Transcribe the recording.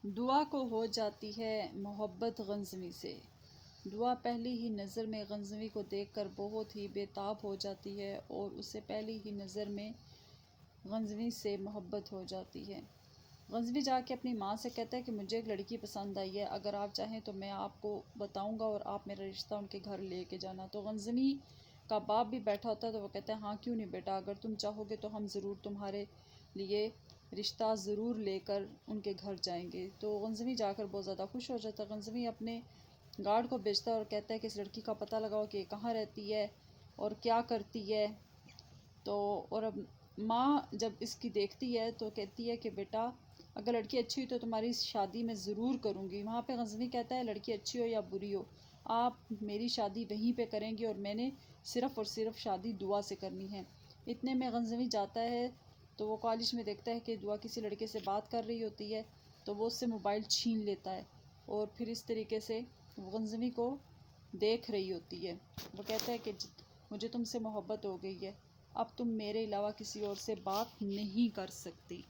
دعا کو ہو جاتی ہے محبت غنزوی سے۔ دعا پہلی ہی نظر میں غنزوی کو دیکھ کر بہت ہی بے تاب ہو جاتی ہے اور اسے پہلی ہی نظر میں غنزوی سے محبت ہو جاتی ہے۔ غنزوی جا کے اپنی ماں سے کہتا ہے کہ مجھے ایک لڑکی پسند آئی ہے، اگر آپ چاہیں تو میں آپ کو بتاؤں گا اور آپ میرا رشتہ ان کے گھر لے کے جانا۔ تو غنزوی کا باپ بھی بیٹھا ہوتا ہے تو وہ کہتا ہے ہاں کیوں نہیں بیٹا، اگر تم چاہو گے تو ہم ضرور تمہارے لیے رشتہ ضرور لے کر ان کے گھر جائیں گے۔ تو غنزوی جا کر بہت زیادہ خوش ہو جاتا ہے۔ غنزوی اپنے گارڈ کو بھیجتا ہے اور کہتا ہے کہ اس لڑکی کا پتہ لگاؤ کہ یہ کہاں رہتی ہے اور کیا کرتی ہے۔ تو اور اب ماں جب اس کی دیکھتی ہے تو کہتی ہے کہ بیٹا اگر لڑکی اچھی ہوئی تو تمہاری شادی میں ضرور کروں گی۔ وہاں پہ غنزوی کہتا ہے لڑکی اچھی ہو یا بری ہو، آپ میری شادی وہیں پہ کریں گے اور میں نے صرف اور صرف شادی دعا سے کرنی ہے۔ اتنے میں غنزوی جاتا ہے تو وہ کالج میں دیکھتا ہے کہ دعا کسی لڑکے سے بات کر رہی ہوتی ہے تو وہ اس سے موبائل چھین لیتا ہے اور پھر اس طریقے سے غنزوی کو دیکھ رہی ہوتی ہے۔ وہ کہتا ہے کہ مجھے تم سے محبت ہو گئی ہے، اب تم میرے علاوہ کسی اور سے بات نہیں کر سکتی۔